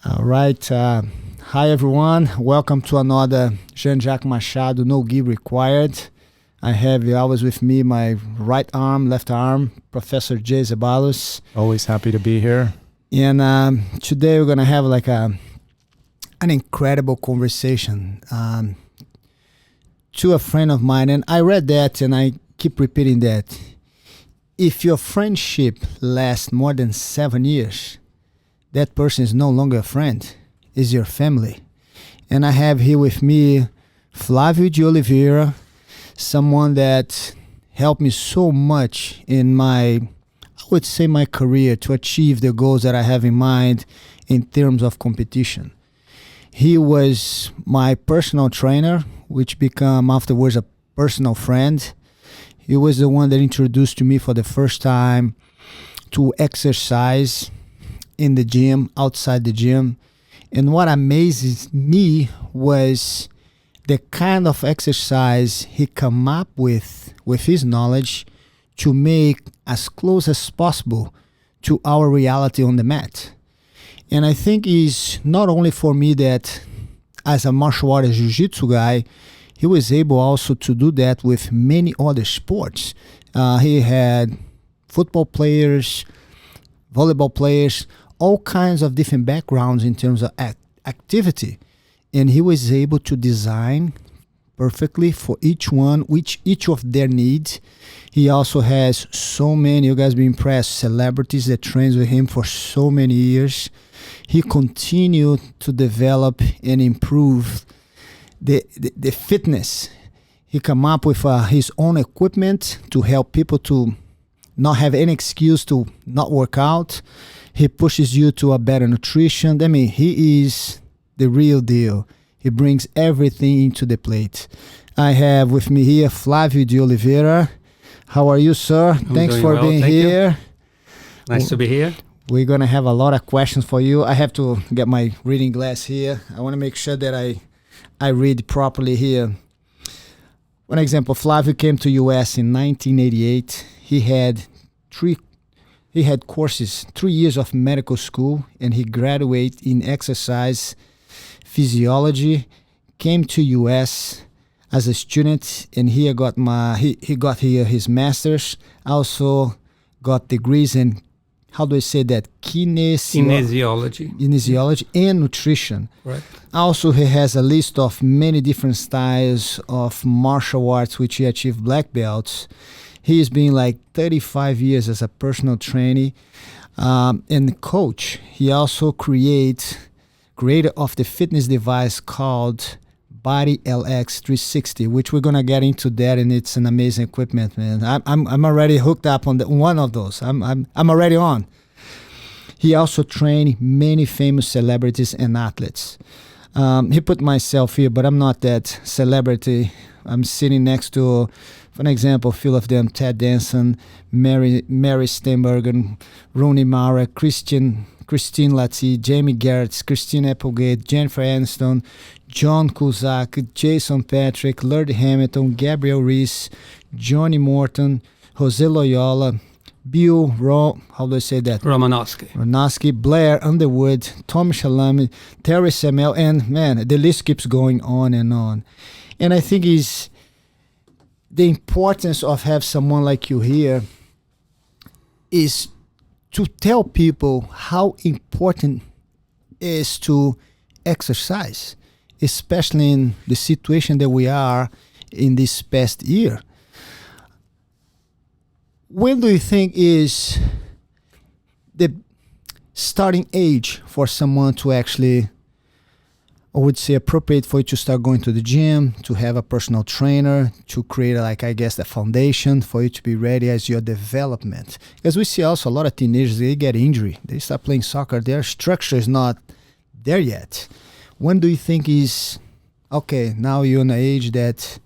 All right. Hi, everyone. Welcome to another JeanJacquesMachado No Gear Required. I have always with me my right arm, left arm, Professor Jay Zabalos. Always happy to be here. And today we're going to have like an incredible conversation to a friend of mine. And I read that and I keep repeating that. If your friendship lasts more than 7 years, that person is no longer a friend, is your family. And I have here with me Flavio DeOliveira, someone that helped me so much in my career to achieve the goals that I have in mind in terms of competition. He was my personal trainer, which became afterwards a personal friend. He was the one that introduced to me for the first time to exercise in the gym, outside the gym. And what amazes me was the kind of exercise he come up with his knowledge to make as close as possible to our reality on the mat. And I think it's not only for me that as a martial arts jiu-jitsu guy, he was able also to do that with many other sports. He had football players, volleyball players, all kinds of different backgrounds in terms of activity. And he was able to design perfectly for each one, each of their needs. He also has so many, you guys be impressed, celebrities that trains with him for so many years. He continued to develop and improve the fitness. He come up with his own equipment to help people to not have any excuse to not work out. He pushes you to a better nutrition. I mean, he is the real deal. He brings everything into the plate. I have with me here Flavio DeOliveira. How are you, sir? Thanks for being here. Nice to be here. We're going to have a lot of questions for you. I have to get my reading glass here. I want to make sure that I read properly here. One example, Flavio came to US in 1988. He had 3 years of medical school, and he graduated in exercise physiology, came to US as a student, and he got here his master's, also got degrees in, how do I say that? Kinesiology and nutrition. Right. Also, he has a list of many different styles of martial arts, which he achieved black belts. He's been like 35 years as a personal trainee and coach. He also creator of the fitness device called Body LX 360, which we're gonna get into that, and it's an amazing equipment, man. I'm already hooked up on one of those. I'm already on. He also trained many famous celebrities and athletes. He put myself here, but I'm not that celebrity. I'm sitting next to, for an example, a few of them: Ted Danson, Mary Steenburgen, Rooney Mara, Christine Latty, Jamie Gertz, Christine Applegate, Jennifer Aniston, John Cusack, Jason Patrick, Lord Hamilton, Gabriel Reese, Johnny Morton, Jose Loyola, Bill Romanowski, Blair Underwood, Tom Shalami, Terry Semel, and man, the list keeps going on and on. And I think is the importance of have someone like you here is to tell people how important it is to exercise, especially in the situation that we are in this past year. When do you think is the starting age for someone to actually, I would say, appropriate for you to start going to the gym, to have a personal trainer, to create, like, I guess, the foundation for you to be ready as your development? Because we see also a lot of teenagers, they get injury. They start playing soccer. Their structure is not there yet. When do you think is, okay, now you're in an age that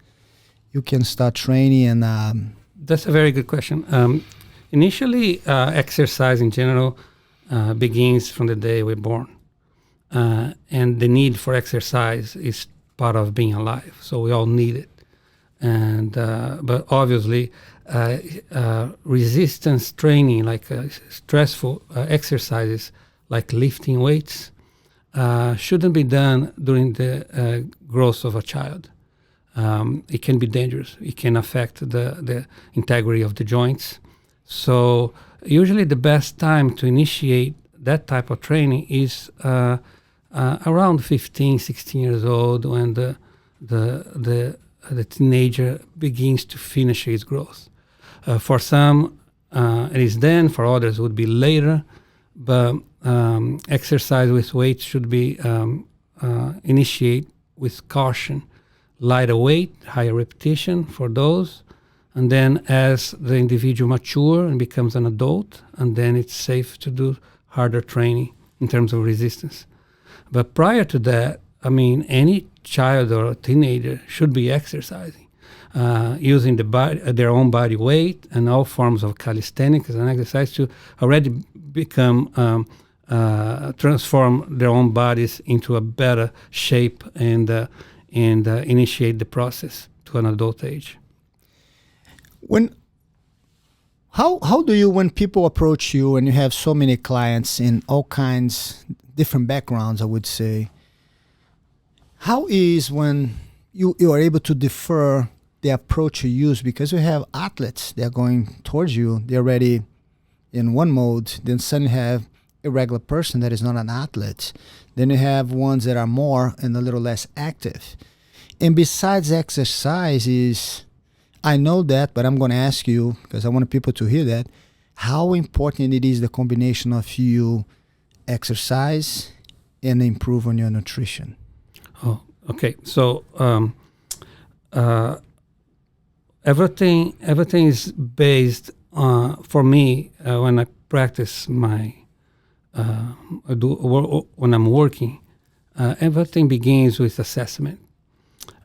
you can start training? And that's a very good question. Initially, exercise in general begins from the day we're born. And the need for exercise is part of being alive. So we all need it. And but obviously, resistance training, like stressful exercises, like lifting weights, shouldn't be done during the growth of a child. It can be dangerous. It can affect the integrity of the joints. So usually the best time to initiate that type of training is around 15, 16 years old, when the teenager begins to finish his growth. For some, it is then. For others, it would be later. But exercise with weight should be initiate with caution. Lighter weight, higher repetition for those. And then as the individual matures and becomes an adult, and then it's safe to do harder training in terms of resistance. But prior to that, I mean, any child or teenager should be exercising, using their own body weight and all forms of calisthenics and exercise to already become, transform their own bodies into a better shape and initiate the process to an adult age. How do you, when people approach you and you have so many clients in all kinds, different backgrounds, I would say, how is when you are able to defer the approach you use? Because you have athletes, they're going towards you, they're already in one mode, then suddenly you have a regular person that is not an athlete. Then you have ones that are more and a little less active. And besides exercise I know that, but I'm going to ask you, because I want people to hear that, how important it is the combination of you exercise and improve on your nutrition. Oh, okay. So everything is based on, for me, when I practice when I'm working, everything begins with assessment.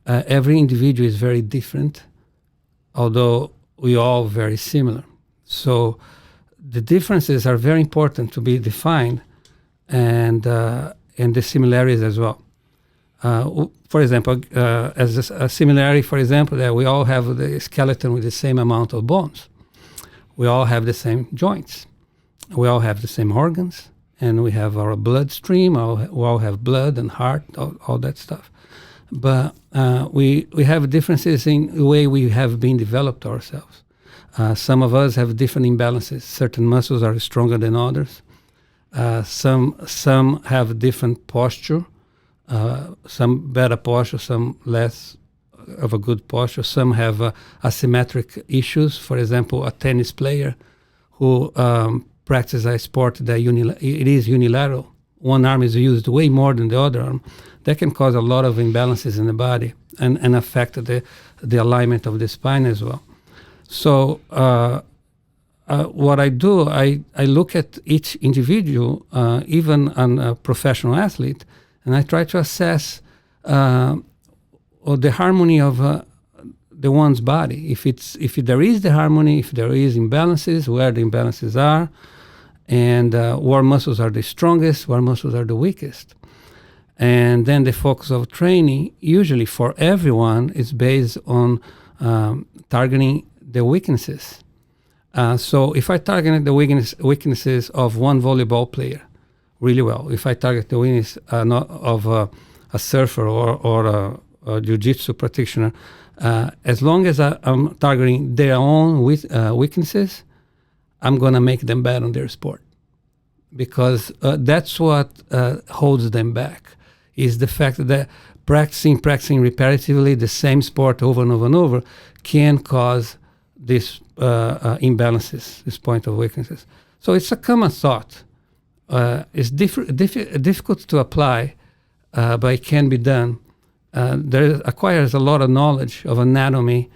Every individual is very different, although we all very similar. So the differences are very important to be defined, and the similarities as well. For example, as a similarity, for example, that we all have the skeleton with the same amount of bones. We all have the same joints. We all have the same organs, and we have our bloodstream. We all have blood and heart, all that stuff. But we have differences in the way we have been developed ourselves. Some of us have different imbalances. Certain muscles are stronger than others. Some have different posture. Some better posture, some less of a good posture. Some have asymmetric issues. For example, a tennis player who practices a sport that it is unilateral. One arm is used way more than the other arm. That can cause a lot of imbalances in the body and affect the alignment of the spine as well. So what I do, I look at each individual, even a professional athlete, and I try to assess the harmony of the one's body. If there is the harmony, if there is imbalances, where the imbalances are, and where muscles are the strongest, where muscles are the weakest. And then the focus of training, usually for everyone, is based on targeting the weaknesses. So if I target the weaknesses of one volleyball player really well, if I target the weakness of a surfer or a jiu-jitsu practitioner, as long as I'm targeting their own weaknesses, I'm going to make them bad on their sport. Because that's what holds them back, is the fact that practicing repetitively the same sport over and over and over can cause these imbalances, this point of weaknesses. So it's a common thought. It's difficult to apply, but it can be done. There acquires a lot of knowledge of anatomy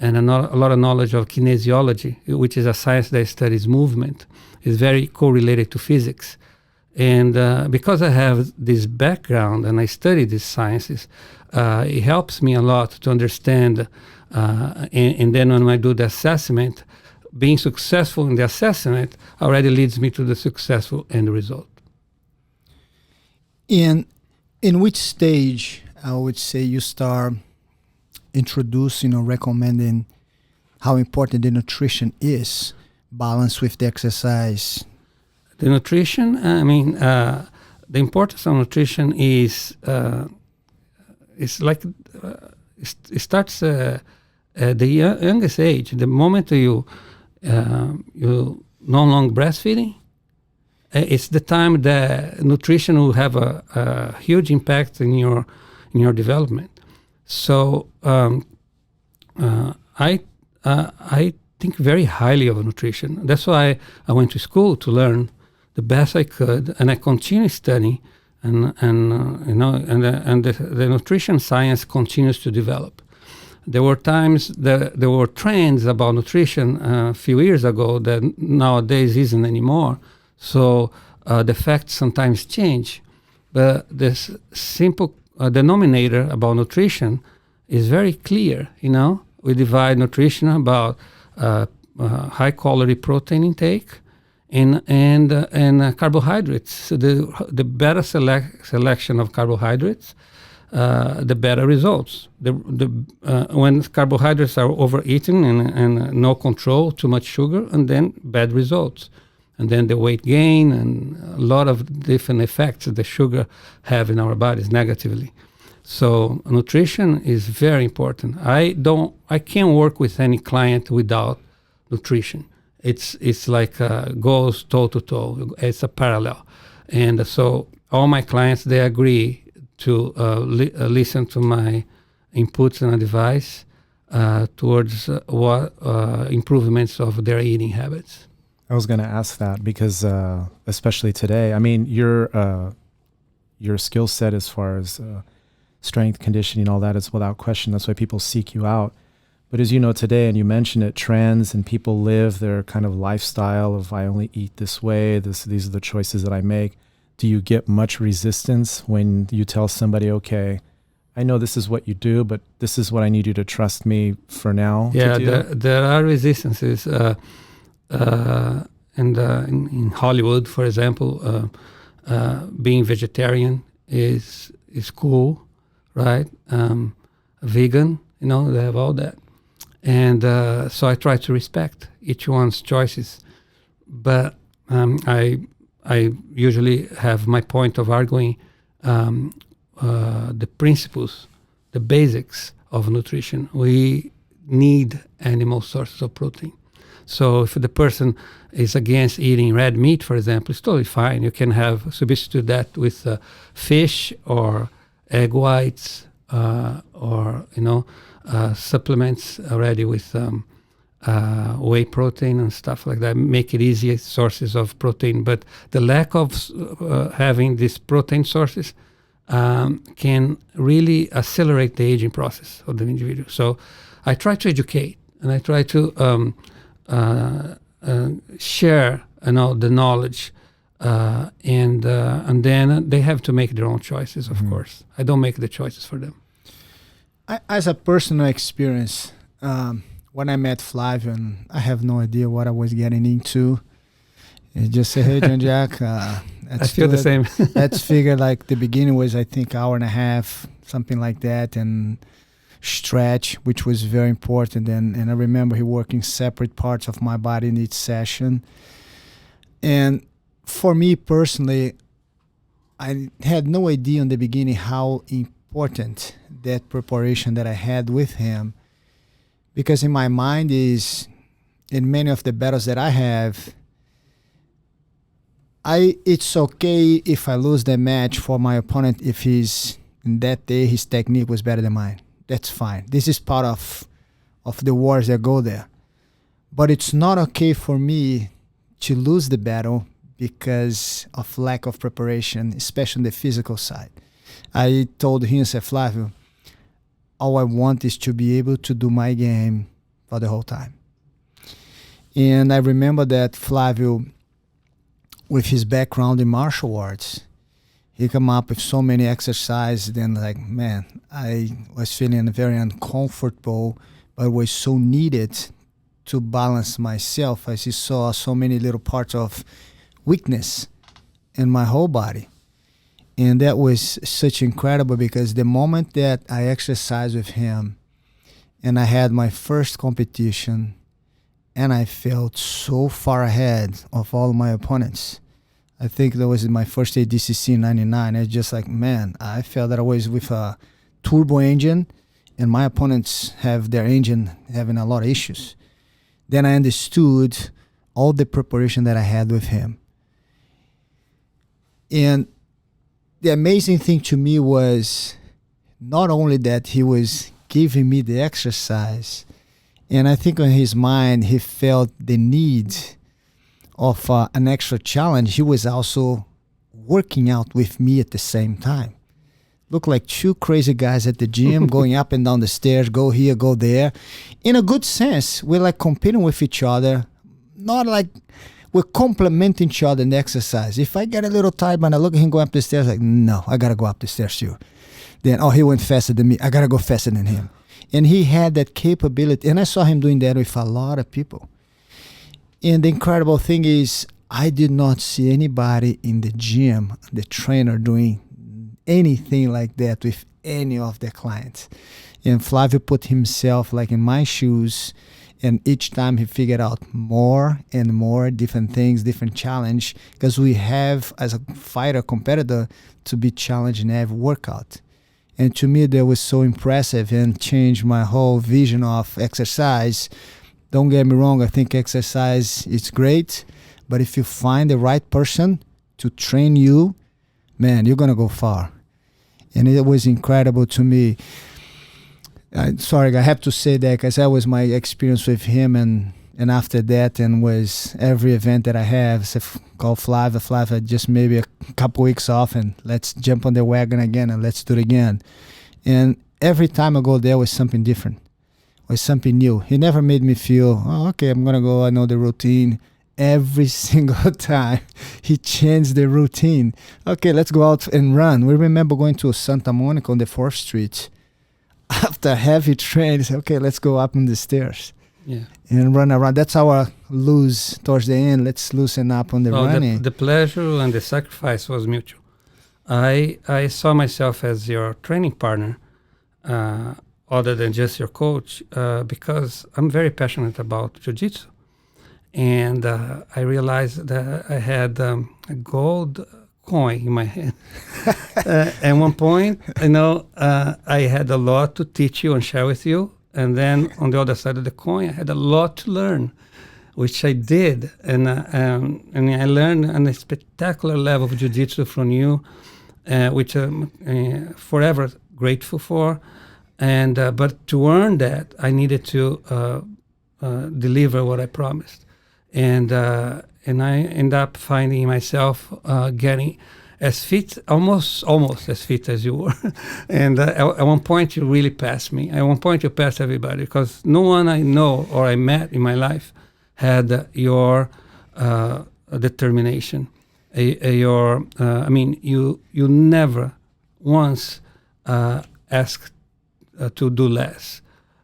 and a lot of knowledge of kinesiology, which is a science that studies movement. It's very correlated to physics. And because I have this background and I study these sciences, it helps me a lot to understand. And then when I do the assessment, being successful in the assessment already leads me to the successful end result. In which stage, I would say, you start introducing or recommending how important the nutrition is, balanced with the exercise? The nutrition, the importance of nutrition is like it starts at the youngest age. The moment you no longer breastfeeding, it's the time that nutrition will have a huge impact in your development. So I think very highly of nutrition. That's why I went to school to learn the best I could, and I continue studying, and the nutrition science continues to develop. There were times that there were trends about nutrition a few years ago that nowadays isn't anymore. So the facts sometimes change, but this simple denominator about nutrition is very clear. We divide nutrition about high quality protein intake and carbohydrates. So the better selection of carbohydrates, the better results. When carbohydrates are overeaten and no control, too much sugar, and then bad results. And then the weight gain and a lot of different effects that the sugar have in our bodies negatively. So nutrition is very important. I can't work with any client without nutrition. It's like goes toe to toe. It's a parallel. And so all my clients, they agree to listen to my inputs and advice towards what improvements of their eating habits. I was going to ask that because, especially today, I mean, your skill set as far as strength, conditioning, all that is without question. That's why people seek you out. But as you know today, and you mentioned it, trends and people live their kind of lifestyle of I only eat this way. These are the choices that I make. Do you get much resistance when you tell somebody, okay, I know this is what you do, but this is what I need you to trust me for now? Yeah, there are resistances. In Hollywood, for example, being vegetarian is cool, right? Vegan, they have all that. And so I try to respect each one's choices. But I usually have my point of arguing the principles, the basics of nutrition. We need animal sources of protein. So if the person is against eating red meat, for example, it's totally fine. You can substitute that with fish or egg whites or supplements already with whey protein and stuff like that. Make it easier sources of protein. But the lack of having these protein sources can really accelerate the aging process of the individual. So I try to educate and I try to share the knowledge and then they have to make their own choices, of course. I don't make the choices for them. As a personal experience, when I met Flavio, and I have no idea what I was getting into, he just said, hey, Jean Jacques, I feel the same. Let's figure like the beginning was, I think, hour and a half, something like that, and stretch, which was very important. And I remember he working separate parts of my body in each session. And for me personally, I had no idea in the beginning how important that preparation that I had with him, because in my mind is, in many of the battles that I have, it's okay if I lose the match for my opponent if in that day his technique was better than mine. That's fine. This is part of the wars that go there. But it's not okay for me to lose the battle because of lack of preparation, especially on the physical side. I told him, I said, Flavio, all I want is to be able to do my game for the whole time. And I remember that Flavio, with his background in martial arts, he come up with so many exercises. Then, like, man, I was feeling very uncomfortable, but it was so needed to balance myself, as he saw so many little parts of weakness in my whole body. And that was such incredible, because the moment that I exercised with him and I had my first competition and I felt so far ahead of all my opponents, I think that was my first ADCC in 99. It's just like, man, I felt that I was with a turbo engine and my opponents have their engine having a lot of issues. Then I understood all the preparation that I had with him. And the amazing thing to me was not only that he was giving me the exercise, and I think in his mind he felt the need of an extra challenge. He was also working out with me at the same time. Look like two crazy guys at the gym going up and down the stairs, go here, go there. In a good sense, we're like competing with each other, not like we're complementing each other in the exercise. If I get a little tired and I look at him going up the stairs, like, no, I got to go up the stairs too. Then, oh, he went faster than me. I got to go faster than him. And he had that capability. And I saw him doing that with a lot of people. And the incredible thing is, I did not see anybody in the gym, the trainer, doing anything like that with any of their clients. And Flavio put himself like in my shoes, and each time he figured out more and more different things, different challenge, because we have, as a fighter, competitor, to be challenged in every workout. And to me, that was so impressive and changed my whole vision of exercise. Don't get me wrong, I think exercise is great, but if you find the right person to train you, man, you're going to go far. And it was incredible to me. Sorry, I have to say that because that was my experience with him, and after that, and was every event that I have, so call Flavio, just maybe a couple weeks off, and let's jump on the wagon again, and let's do it again. And every time I go there was something different, was something new. He never made me feel, oh, okay, I'm going to go, I know the routine. Every single time he changed the routine. Okay, let's go out and run. We remember going to Santa Monica on the 4th Street. After heavy training, say, okay, let's go up on the stairs. Yeah. And run around. That's our lose towards the end. Let's loosen up on the running. The pleasure and the sacrifice was mutual. I saw myself as your training partner, other than just your coach, because I'm very passionate about jiu-jitsu. And I realized that I had a gold coin in my hand. At one point, I had a lot to teach you and share with you. And then on the other side of the coin, I had a lot to learn, which I did. And I learned on a spectacular level of jiu-jitsu from you, which I'm forever grateful for. And but to earn that, I needed to deliver what I promised. And I end up finding myself getting as fit, almost as fit as you were. And at one point, you really passed me. At one point, you passed everybody, because no one I know or I met in my life had your determination. You never once asked to do less,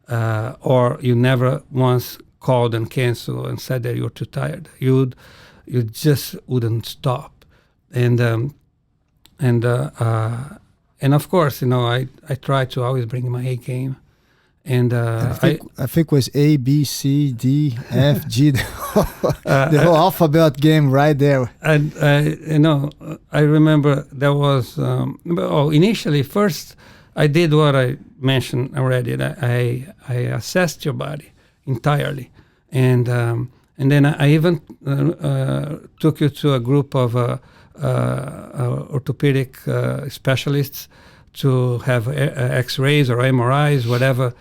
or you never once called and canceled and said that you're too tired. You just wouldn't stop. And of course, I try to always bring my A game. And I think it was A, B, C, D, F, G, the whole alphabet game right there. And I remember there was initially first I did what I mentioned already. That I assessed your body entirely, and then I even took you to a group of orthopedic specialists to have X-rays or MRIs, whatever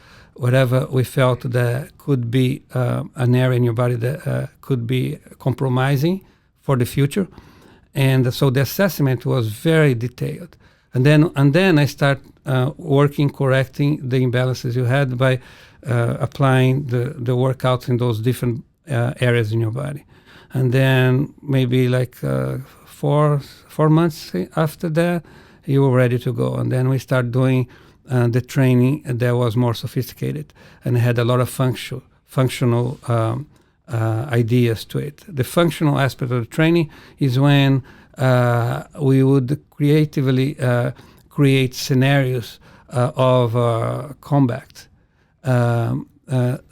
we felt that could be an area in your body that could be compromising for the future, and so the assessment was very detailed. And then I start correcting the imbalances you had by applying the workouts in those different areas in your body. And then maybe like 4 months after that, you were ready to go. And then we start doing the training that was more sophisticated and had a lot of functional ideas to it. The functional aspect of the training is when we would creatively create scenarios of combat.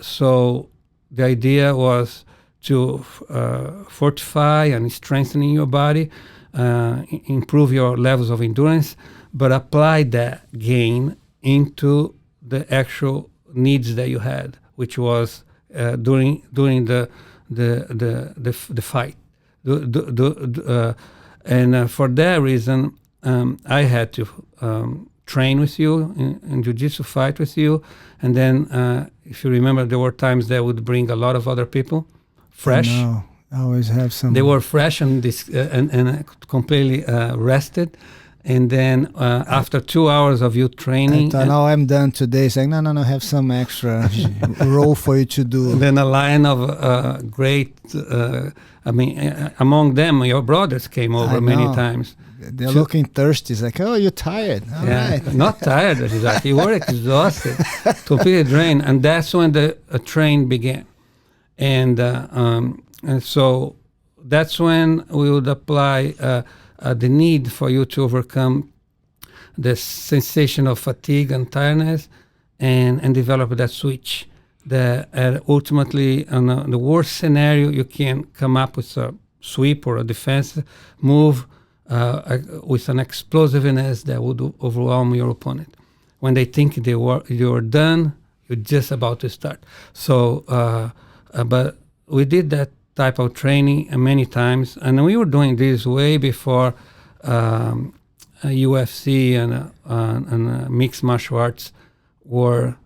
So the idea was to fortify and strengthening your body, improve your levels of endurance, but apply that gain into the actual needs that you had, which was during the fight. And for that reason, I had to train with you in jiu-jitsu, fight with you, and then if you remember, there were times that would bring a lot of other people, fresh. I always have some. They were fresh and completely rested. And then after 2 hours of you training, I thought, no, I'm done today. It's like, no, have some extra role for you to do. Then a line of great, among them, your brothers came over many times. They're looking thirsty. It's like, oh, you're tired. All right. Not tired, exactly. You were exhausted, completely drained. And that's when the train began. And so that's when we would apply the need for you to overcome the sensation of fatigue and tiredness and develop that switch. Ultimately, in the worst scenario, you can come up with a sweep or a defense move with an explosiveness that would overwhelm your opponent. When they think you're done, you're just about to start. So, but we did that type of training many times, and we were doing this way before UFC and mixed martial arts were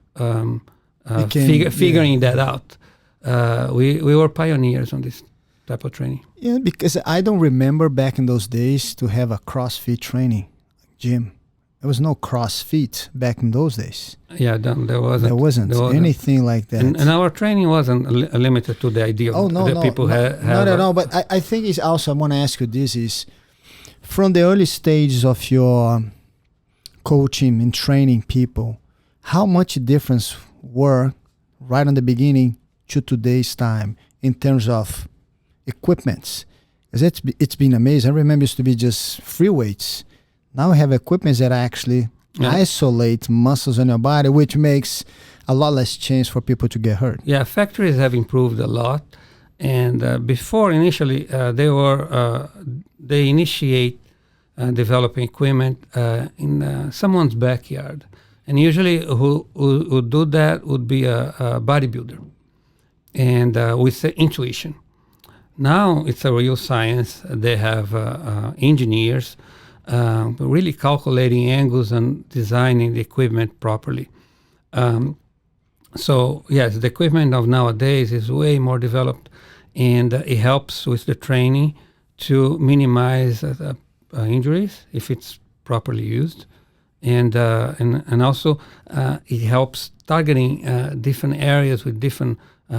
figuring that out. We were pioneers on this type of training. Yeah, because I don't remember back in those days to have a CrossFit training gym. There was no CrossFit back in those days. Yeah, there wasn't. There wasn't anything like that. And our training wasn't limited to the idea that people have. Not at all. But I think it's also, I want to ask you this, is from the early stages of your coaching and training people, how much difference were right on the beginning to today's time in terms of equipments? Because it's been amazing. I remember it used to be just free weights. Now we have equipment that actually isolate muscles on your body, which makes a lot less chance for people to get hurt. Yeah, factories have improved a lot. And before, initially, they initiate developing equipment in someone's backyard. And usually who would do that would be a bodybuilder and with intuition. Now it's a real science. They have engineers really calculating angles and designing the equipment properly. So yes, the equipment of nowadays is way more developed, and it helps with the training to minimize injuries if it's properly used, and also it helps targeting different areas with different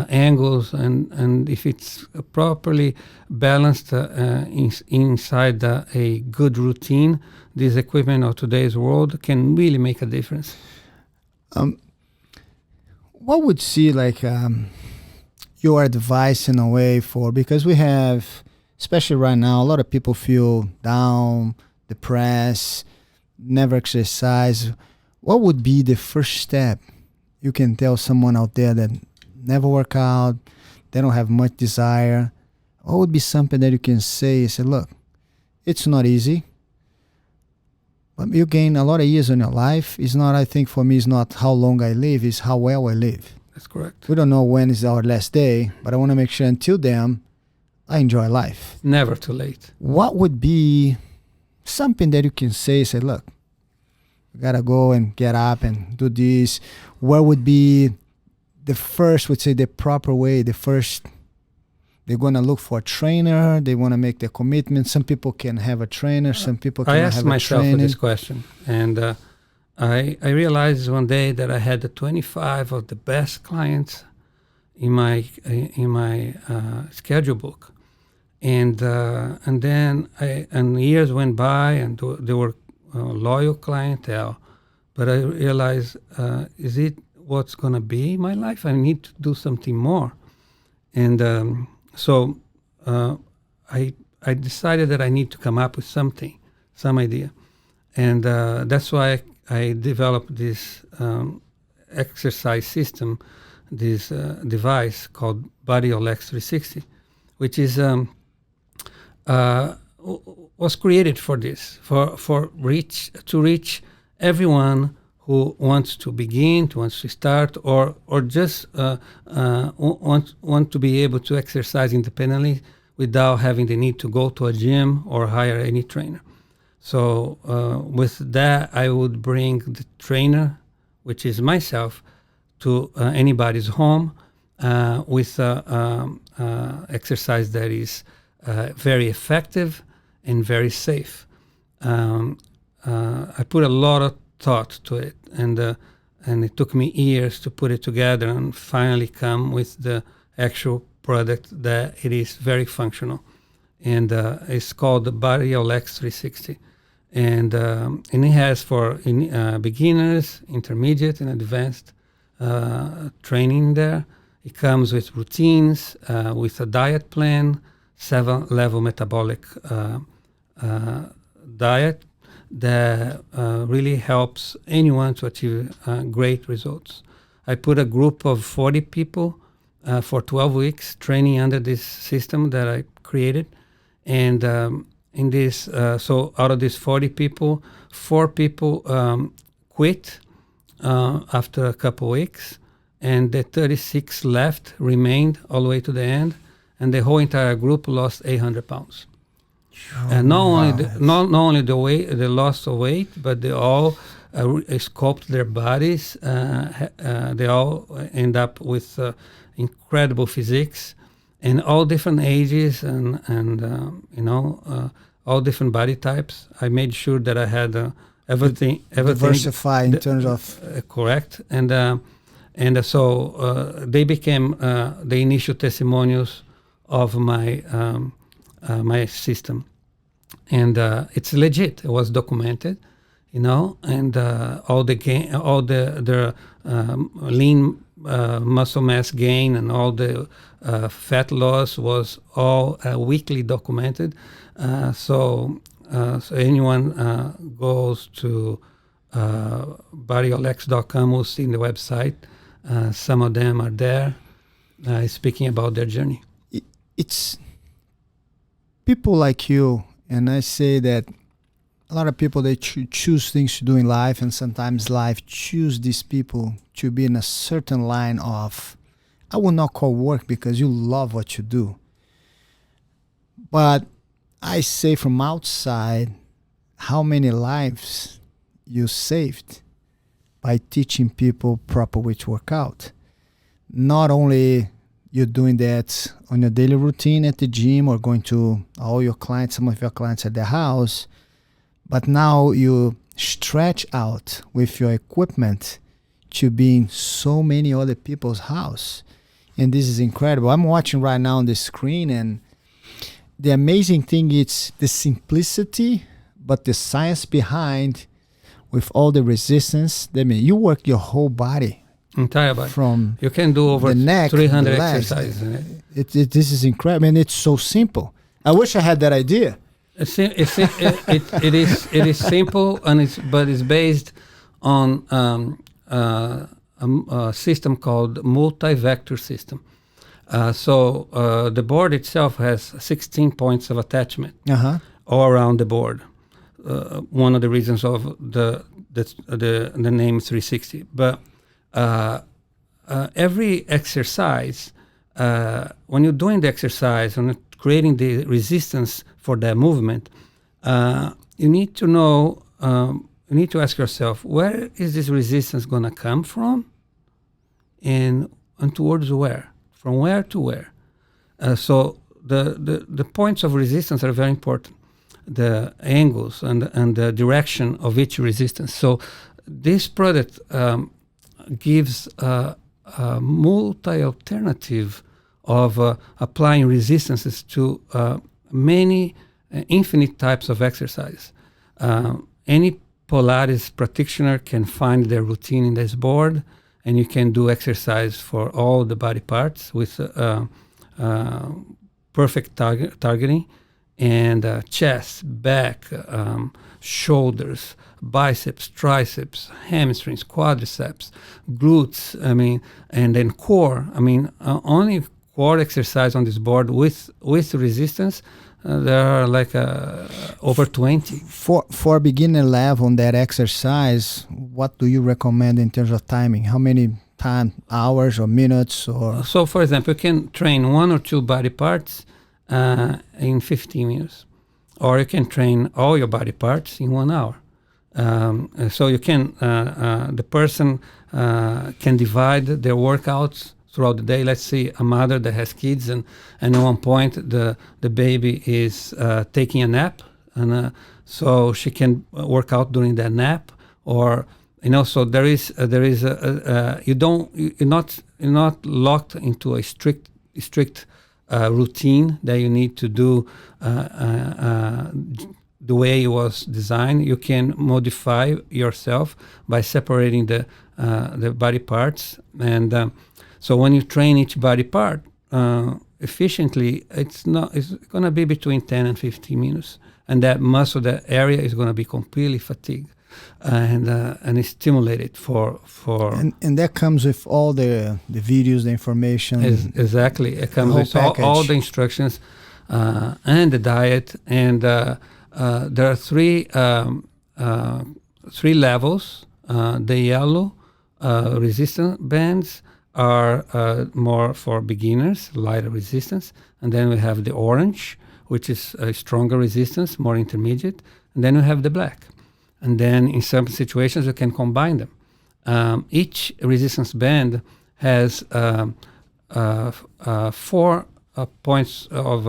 angles, and if it's properly balanced inside a good routine, this equipment of today's world can really make a difference. What would see your advice in a way for, because we have, especially right now, a lot of people feel down, depressed, never exercise. What would be the first step you can tell someone out there that never work out, they don't have much desire? What would be something that you can say, look, it's not easy, but you gain a lot of years in your life. It's not, I think for me, it's not how long I live, it's how well I live. That's correct. We don't know when is our last day, but I want to make sure until then, I enjoy life. Never too late. What would be something that you can say, look, you got to go and get up and do this? What would be the first, would say the proper way, the first, they're going to look for a trainer, they want to make the commitment. Some people can have a trainer, some people can have a trainer. I asked myself this question, and I realized one day that I had 25 of the best clients in my schedule book, and then years went by, and they were loyal clientele, but I realized, is it what's going to be my life? I need to do something more. And so I decided that I need to come up with something, some idea. And that's why I developed this exercise system this device called BodyOLX 360, which is was created for this, to reach everyone who wants to begin, who wants to start, or just want to be able to exercise independently without having the need to go to a gym or hire any trainer. So with that, I would bring the trainer, which is myself, to anybody's home with exercise that is very effective and very safe. I put a lot of thought to it, and it took me years to put it together and finally come with the actual product that it is very functional. And it's called the BodyOLX 360. And it has for beginners, intermediate, and advanced training there. It comes with routines, with a diet plan, 7-level metabolic diet that really helps anyone to achieve great results. I put a group of 40 people for 12 weeks training under this system that I created. And in this, so out of these 40 people, 4 people quit after a couple weeks, and the 36 left remained all the way to the end, and the whole entire group lost 800 pounds. And not only the weight, the loss of weight, but they all sculpt their bodies. They all end up with incredible physiques, and all different ages, and all different body types. I made sure that I had everything diversify in terms of correct, and so they became the initial testimonials of my my system, and it's legit. It was documented, and all the lean muscle mass gain and all the fat loss was all weekly documented. So anyone goes to BodyOLX.com will see in the website. Some of them are there speaking about their journey. It's people like you, and I say that a lot of people, they choose things to do in life, and sometimes life choose these people to be in a certain line of, I will not call work because you love what you do. But I say from outside, how many lives you saved by teaching people proper way to work out. Not only you're doing that on your daily routine at the gym or going to all your clients, some of your clients at their house, but now you stretch out with your equipment to be in so many other people's house. And this is incredible. I'm watching right now on the screen, and the amazing thing is the simplicity, but the science behind with all the resistance. I mean, you work your whole body. Entire body. From you can do over the neck, 300 the legs. exercises. This is incredible, and it's so simple. I wish I had that idea. It is simple, but it's based on a system called multi-vector system. So the board itself has 16 points of attachment all around the board. One of the reasons of the name 360. But every exercise, when you're doing the exercise, when you're creating the resistance for that movement, you need to know, you need to ask yourself, where is this resistance going to come from, and towards where? From where to where? So the points of resistance are very important, the angles and the direction of each resistance. So this product gives a multi-alternative of applying resistances to many infinite types of exercise. Any Pilates practitioner can find their routine in this board, and you can do exercise for all the body parts with perfect targeting, and chest, back, shoulders, biceps, triceps, hamstrings, quadriceps, glutes, and then core. Only core exercise on this board with resistance, there are like over 20. For beginner level on that exercise, what do you recommend in terms of timing? How many hours or minutes? Or so, for example, you can train 1 or 2 body parts in 15 minutes, or you can train all your body parts in 1 hour. So you can, the person can divide their workouts throughout the day. Let's say a mother that has kids, and at one point the baby is taking a nap, and so she can work out during that nap, or so you're not locked into a strict routine that you need to do the way it was designed. You can modify yourself by separating the body parts, and so when you train each body part efficiently, it's going to be between 10 and 15 minutes, and that muscle, that area, is going to be completely fatigued and is stimulated for. And that comes with all the videos, the information. Exactly, it comes with all the instructions and the diet, and there are three levels. The yellow resistance bands are more for beginners, lighter resistance, and then we have the orange, which is a stronger resistance, more intermediate, and then we have the black. And then in some situations you can combine them. Each resistance band has 4 points of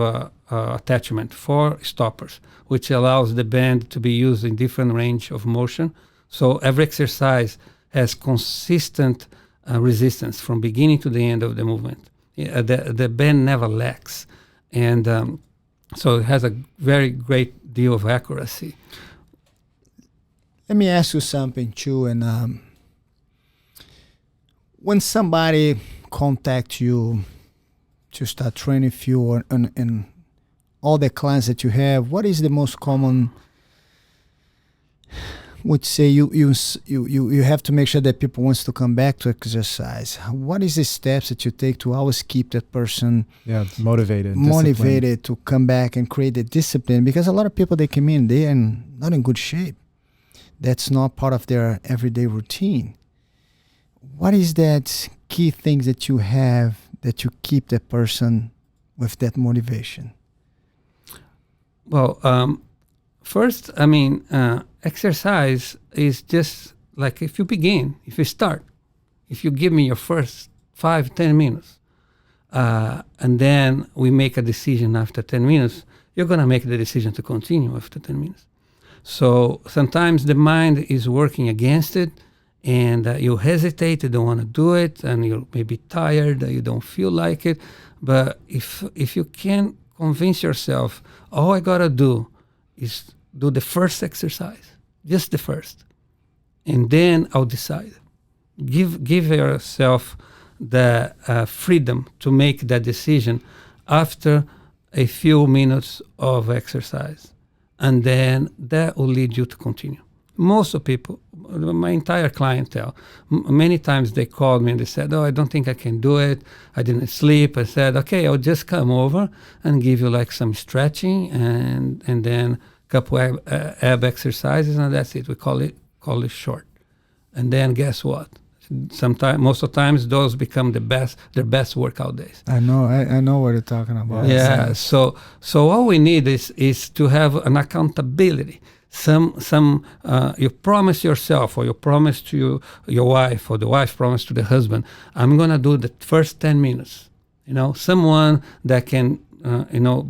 attachment, 4 stoppers, which allows the band to be used in different range of motion. So every exercise has consistent resistance from beginning to the end of the movement. The band never lacks, and so it has a very great deal of accuracy. Let me ask you something too, and when somebody contacts you to start training with you, and all the clients that you have, what is the most common? Would say you have to make sure that people wants to come back to exercise. What is the steps that you take to always keep that person motivated to come back and create the discipline? Because a lot of people, they come in, they are not in good shape. That's not part of their everyday routine. What is that key things that you have that you keep that person with that motivation? Well, first, exercise is just like if you start, if you give me your first 5-10 minutes, and then we make a decision after 10 minutes, you're going to make the decision to continue after 10 minutes. So sometimes the mind is working against it, and you hesitate, you don't want to do it, and you're maybe tired, you don't feel like it. But if you can convince yourself, all I got to do is do the first exercise, just the first, and then I'll decide. Give yourself the freedom to make that decision after a few minutes of exercise, and then that will lead you to continue. Most of people, my entire clientele, many times they called me and they said, I don't think I can do it. I didn't sleep. I said, okay, I'll just come over and give you like some stretching and then couple ab exercises, and that's it. We call it short. And then guess what? Most of the times those become their best workout days. I know what you're talking about. Yeah. So all we need is to have an accountability. You promise yourself, or you promise to your wife, or the wife promise to the husband, I'm gonna do the first 10 minutes. Someone that can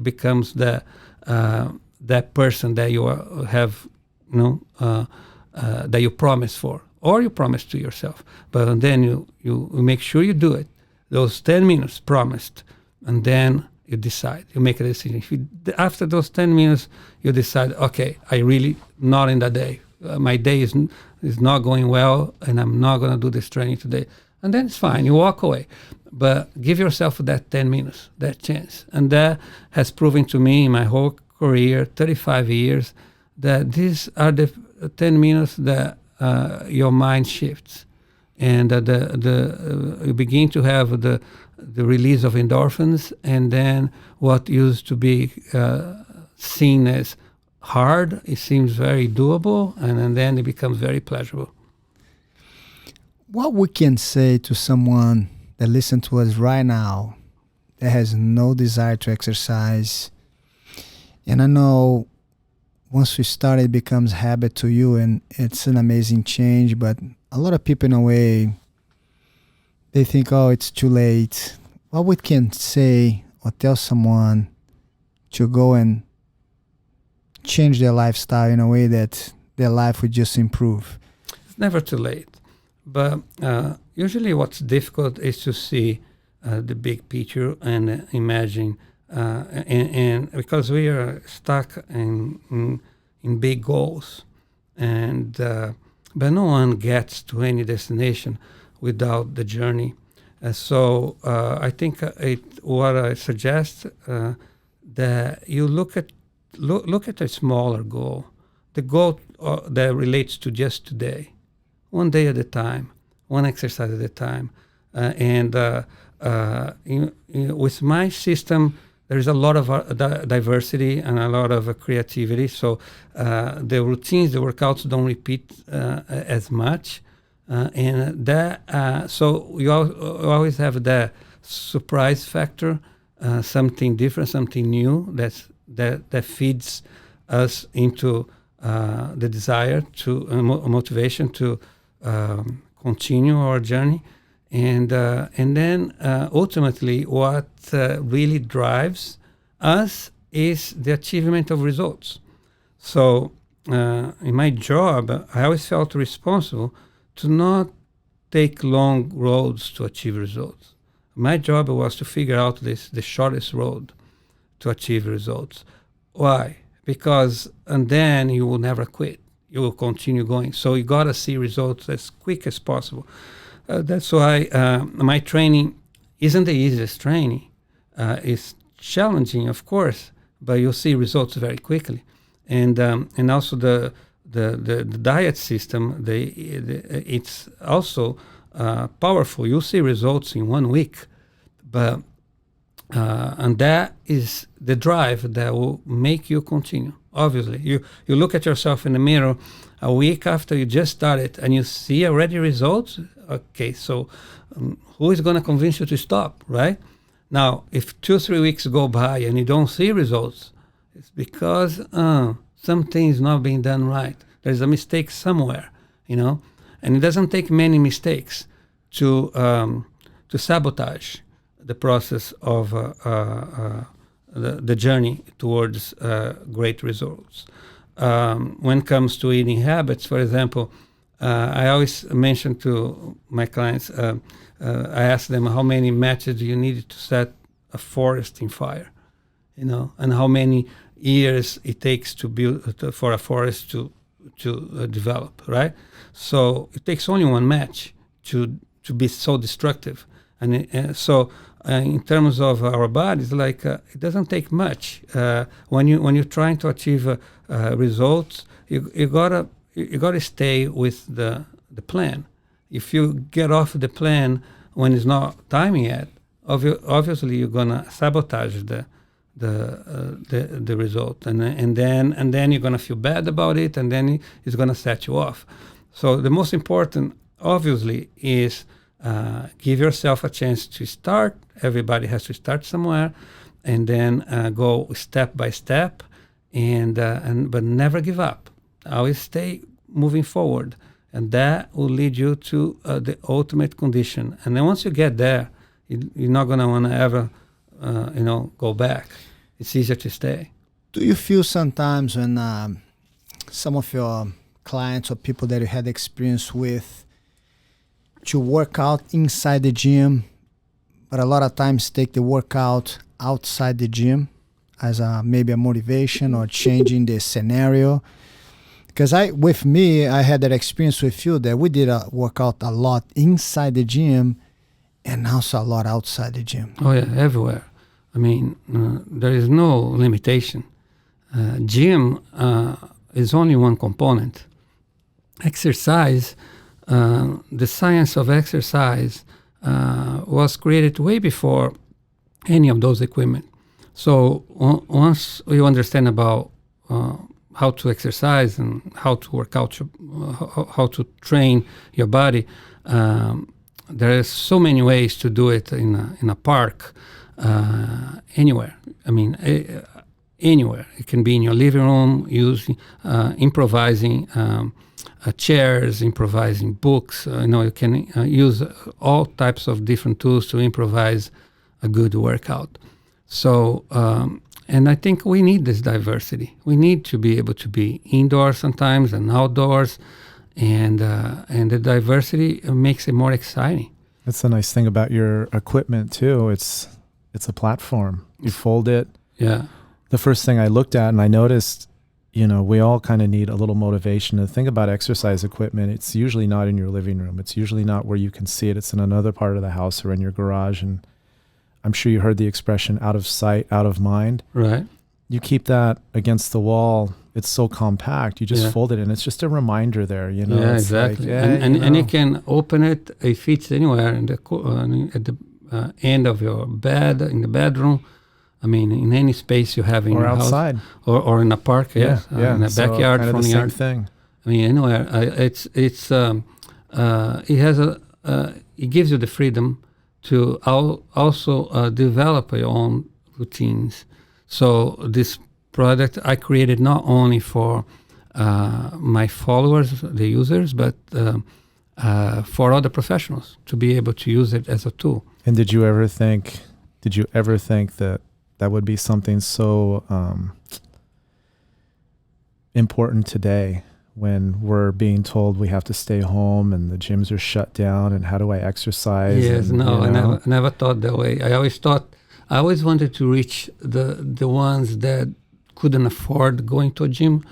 becomes that person that you have, that you promise for, or you promise to yourself. But then you make sure you do it. Those 10 minutes promised, and then you decide. You make a decision. After those 10 minutes, you decide, okay, I really not in that day. My day is not going well, and I'm not going to do this training today. And then it's fine. You walk away. But give yourself that 10 minutes, that chance. And that has proven to me in my whole career, 35 years, that these are the 10 minutes that your mind shifts, and you begin to have the release of endorphins, and then what used to be seen as hard, it seems very doable, and then it becomes very pleasurable. What we can say to someone that listens to us right now that has no desire to exercise, and I know once we start it becomes habit to you and it's an amazing change, but a lot of people in a way, they think, oh, it's too late. What we can say or tell someone to go and change their lifestyle in a way that their life would just improve? It's never too late. But usually what's difficult is to see the big picture and imagine, and because we are stuck in big goals, and but no one gets to any destination without the journey. So I think what I suggest that you look at a smaller goal, the goal that relates to just today, one day at a time, one exercise at a time, with my system, there is a lot of diversity and a lot of creativity. So the routines, the workouts don't repeat as much. And that, so you always have the surprise factor, something different, something new that feeds us into the desire to motivation to continue our journey. And then ultimately what really drives us is the achievement of results. So in my job, I always felt responsible to not take long roads to achieve results. My job was to figure out the shortest road to achieve results. Why? Because, and then you will never quit. You will continue going. So you got to see results as quick as possible. That's why my training isn't the easiest training. It's challenging, of course, but you'll see results very quickly. And also the diet system, it's also powerful. You'll see results in 1 week, but and that is the drive that will make you continue. Obviously, you look at yourself in the mirror a week after you just started and you see already results. Okay, so who is going to convince you to stop, right? Now, if 2-3 weeks go by and you don't see results, it's because something is not being done right. There's a mistake somewhere, and it doesn't take many mistakes to sabotage the process of the journey towards great results. When it comes to eating habits, for example, I always mention to my clients, I ask them how many matches do you need to set a forest in fire, and how many years it takes to build for a forest to develop, right? So it takes only one match to be so destructive, and so in terms of our bodies, like it doesn't take much. When you're trying to achieve results, you gotta stay with the plan. If you get off the plan when it's not time yet, obviously you're gonna sabotage the result, and then you're gonna feel bad about it, and then it's gonna set you off. So the most important, obviously, is give yourself a chance to start. Everybody has to start somewhere, and then go step by step, but never give up. Always stay moving forward, and that will lead you to the ultimate condition. And then once you get there, you're not gonna want to ever, go back. It's easier to stay. Do you feel sometimes when some of your clients or people that you had experience with to work out inside the gym, but a lot of times take the workout outside the gym as maybe a motivation or changing the scenario? Because I had that experience with you that we did a workout a lot inside the gym and also a lot outside the gym. Oh yeah, everywhere. I mean, there is no limitation. Gym is only one component. Exercise, the science of exercise was created way before any of those equipment. So once you understand about how to exercise and how to work out, how to train your body, there are so many ways to do it in a park, anywhere. I mean, anywhere. It can be in your living room, using improvising chairs, improvising books. You can use all types of different tools to improvise a good workout. So, and I think we need this diversity. We need to be able to be indoors sometimes and outdoors, and the diversity makes it more exciting. That's the nice thing about your equipment too. It's a platform. You fold it. Yeah. The first thing I looked at and I noticed, we all kind of need a little motivation to think about exercise equipment. It's usually not in your living room. It's usually not where you can see it. It's in another part of the house or in your garage. And I'm sure you heard the expression out of sight, out of mind. Right. You keep that against the wall. It's so compact. You just fold it and it's just a reminder there, Yeah, It's exactly. like, and you can open it. It fits anywhere at the end of your bed, in the bedroom. I mean, in any space you have in or your outside. house. Or in a park, yes. In a backyard, kind of front the yard. same thing. I mean, anywhere. It gives you the freedom to also develop your own routines. So this product I created not only for my followers, the users, but for other professionals to be able to use it as a tool. And did you ever think that would be something so important today when we're being told we have to stay home and the gyms are shut down and how do I exercise? Yes, and, I never thought that way. I always wanted to reach the ones that couldn't afford going to a gym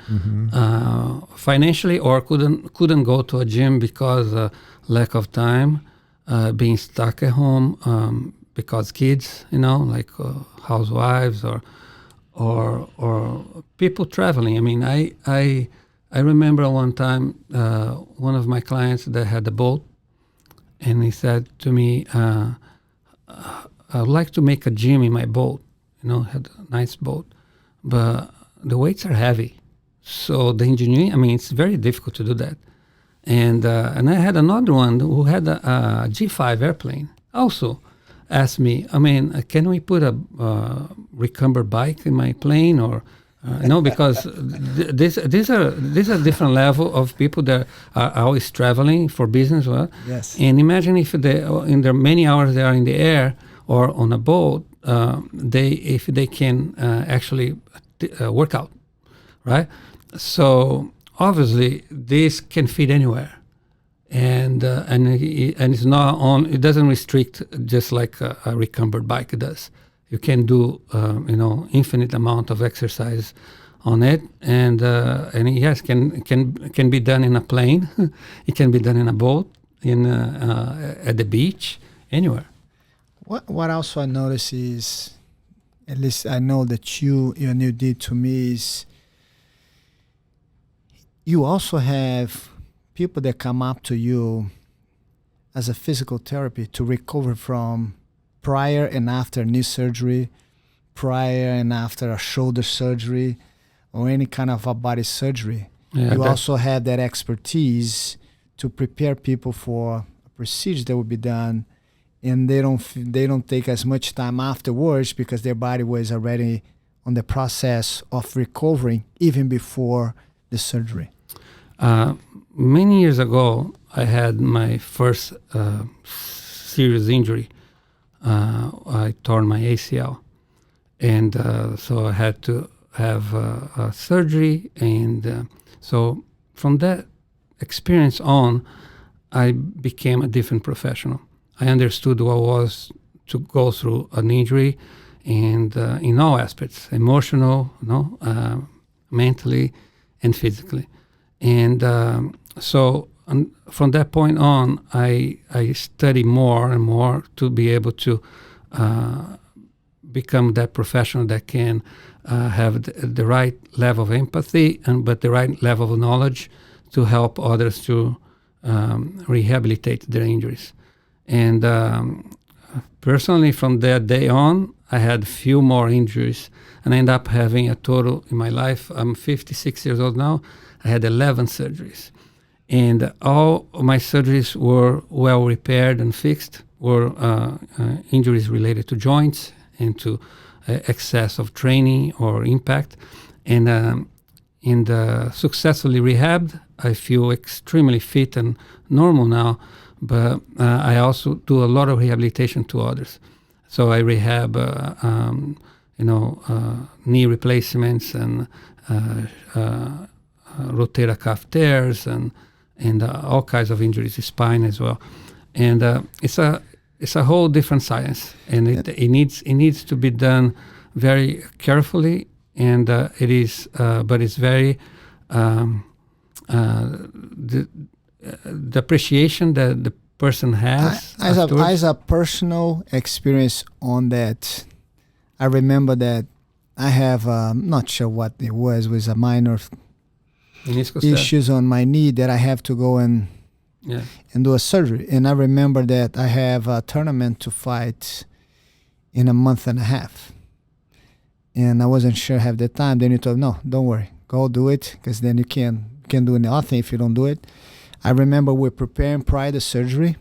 financially, or couldn't go to a gym because lack of time, being stuck at home because kids, like housewives or people traveling. I mean, I remember one time one of my clients that had a boat, and he said to me, I'd like to make a gym in my boat, had a nice boat, but the weights are heavy. So the engineering, it's very difficult to do that. And I had another one who had a G5 airplane, also asked me, can we put a recumbered bike in my plane, or because these are different level of people that are always traveling for business. Well, yes. And imagine if in the many hours they are in the air or on a boat, if they can actually work out, right? So obviously this can fit anywhere. And it's not on. It doesn't restrict just like a recumbered bike does. You can do infinite amount of exercise on it, and yes, can be done in a plane. It can be done in a boat, at the beach, anywhere. What also I notice is, at least I know that you did to me, is you also have people that come up to you as a physical therapy to recover from prior and after knee surgery, prior and after a shoulder surgery, or any kind of a body surgery. Yeah, you also have that expertise to prepare people for a procedure that will be done, and they don't take as much time afterwards because their body was already on the process of recovering even before the surgery. Many years ago, I had my first serious injury. I tore my ACL, and so I had to have a surgery. And so from that experience on, I became a different professional. I understood what was to go through an injury, and in all aspects, emotional, mentally, and physically. And so from that point on, I study more and more to be able to become that professional that can have the right level of empathy, but the right level of knowledge to help others to rehabilitate their injuries. And personally, from that day on, I had few more injuries, and I ended up having a total in my life. I'm 56 years old now. I had 11 surgeries, and all of my surgeries were well repaired and fixed. Were injuries related to joints and to excess of training or impact, and successfully rehabbed. I feel extremely fit and normal now, but I also do a lot of rehabilitation to others. So I rehab, knee replacements and rotator cuff tears and all kinds of injuries, spine as well. And it's a whole different science, and it needs to be done very carefully. And it is, but it's very the appreciation that the person has. As a personal experience on that, I remember that I have not sure what it was a minor issues on my knee that I have to go and do a surgery. And I remember that I have a tournament to fight in a month and a half. And I wasn't sure I have the time. Then you told me, no, don't worry. Go do it, because then you can't do nothing if you don't do it. I remember we're preparing prior to surgery.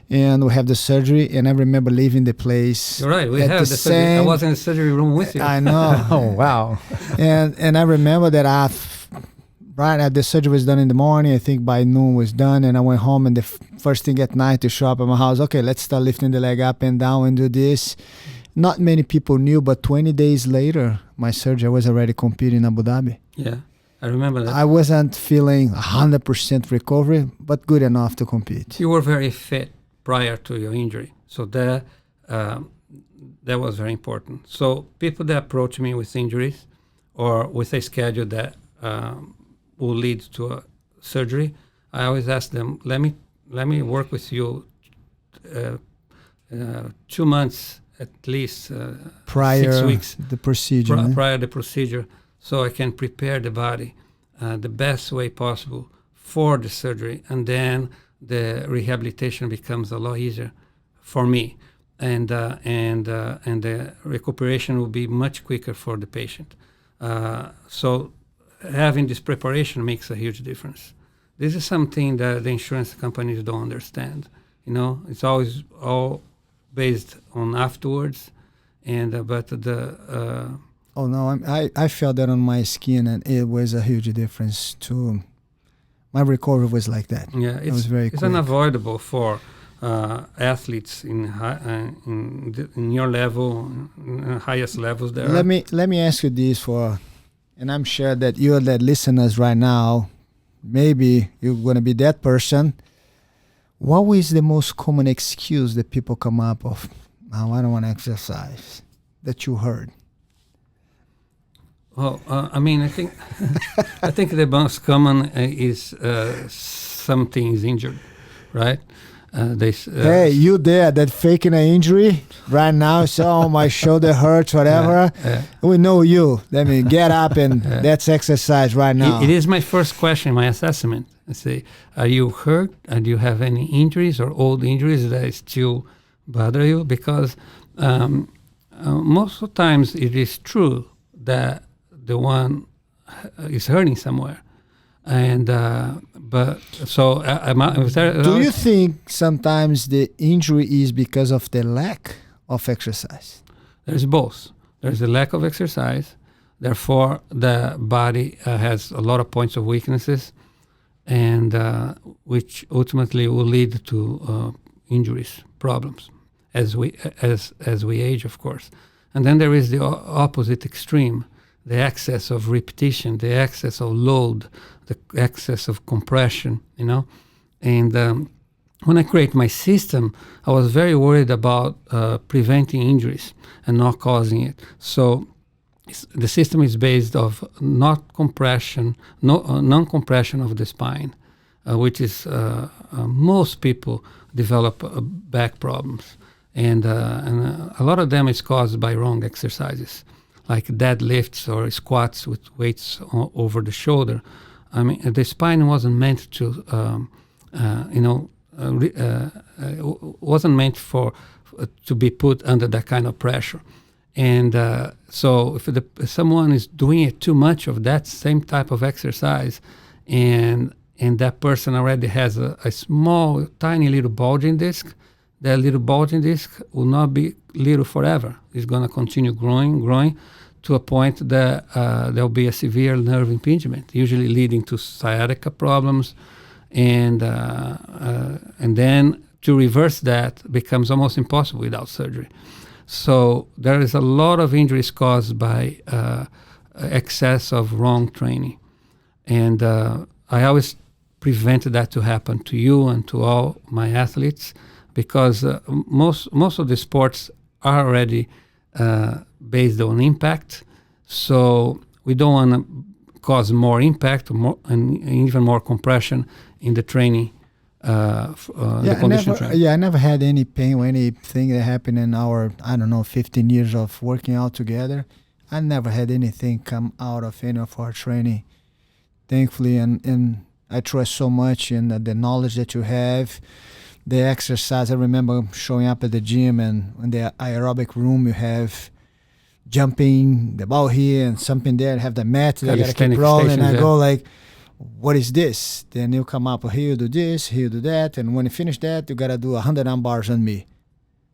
And we have the surgery, and I remember leaving the place. You're right. We have the surgery. I was in the surgery room with you. I know. Oh, wow. And I remember that right after the surgery was done in the morning, I think by noon was done, and I went home, and the first thing at night to show up at my house, okay, let's start lifting the leg up and down and do this. Not many people knew, but 20 days later, my surgery was already competing in Abu Dhabi. Yeah, I remember that. I wasn't feeling 100% recovery, but good enough to compete. You were very fit prior to your injury, so that was very important. So people that approach me with injuries or with a schedule that will lead to a surgery, I always ask them, let me work with you 2 months at least, prior 6 weeks the procedure, prior the procedure, so I can prepare the body the best way possible for the surgery, and then the rehabilitation becomes a lot easier for me, and the recuperation will be much quicker for the patient. So having this preparation makes a huge difference. This is something that the insurance companies don't understand. It's always all based on afterwards, and but the. Oh no! I felt that on my skin, and it was a huge difference too. My recovery was like that. Yeah, it was very. It's quick. Unavoidable for athletes in your level, highest levels there. Let me ask you this and I'm sure that you're the listeners right now. Maybe you're gonna be that person. What is the most common excuse that people come up with? Oh, I don't want to exercise. That you heard. Well, I think I think the most common is something is injured, right? Hey, you there that faking an injury right now? So my shoulder hurts, whatever. We know you. Let me get up and that's exercise right now. It is my first question, my assessment. I say, are you hurt? And do you have any injuries or old injuries that still bother you? Because most of the times it is true that the one is hurting somewhere. And but so do you think sometimes the injury is because of the lack of exercise? There's both. There's a lack of exercise. Therefore, the body has a lot of points of weaknesses, and which ultimately will lead to injuries, problems, as we age, of course. And then there is the opposite extreme, the excess of repetition, the excess of load, the excess of compression, And when I create my system, I was very worried about preventing injuries and not causing it. So the system is based of non-compression of the spine, which is most people develop back problems, and a lot of them is caused by wrong exercises. like deadlifts or squats with weights over the shoulder. I mean, the spine wasn't meant to, wasn't meant to be put under that kind of pressure. And so if someone is doing it too much of that same type of exercise, and that person already has a small, tiny little bulging disc, that little bulging disc will not be little forever. It's going to continue growing to a point that there will be a severe nerve impingement, usually leading to sciatica problems. And then to reverse that becomes almost impossible without surgery. So there is a lot of injuries caused by excess of wrong training. And I always prevent that to happen to you and to all my athletes, because most of the sports are already based on impact. So we don't want to cause more impact and even more compression in the training. I never had any pain or anything that happened in our 15 years of working out together. I never had anything come out of any of our training, thankfully, and I trust so much in the knowledge that you have, the exercise. I remember showing up at the gym, and in the aerobic room you have jumping, the ball here and something there, and have the mat that I gotta keep rolling, and I go like, what is this? Then you come up, here you do this, here you do that, and when you finish that, you gotta do 100 arm bars on me.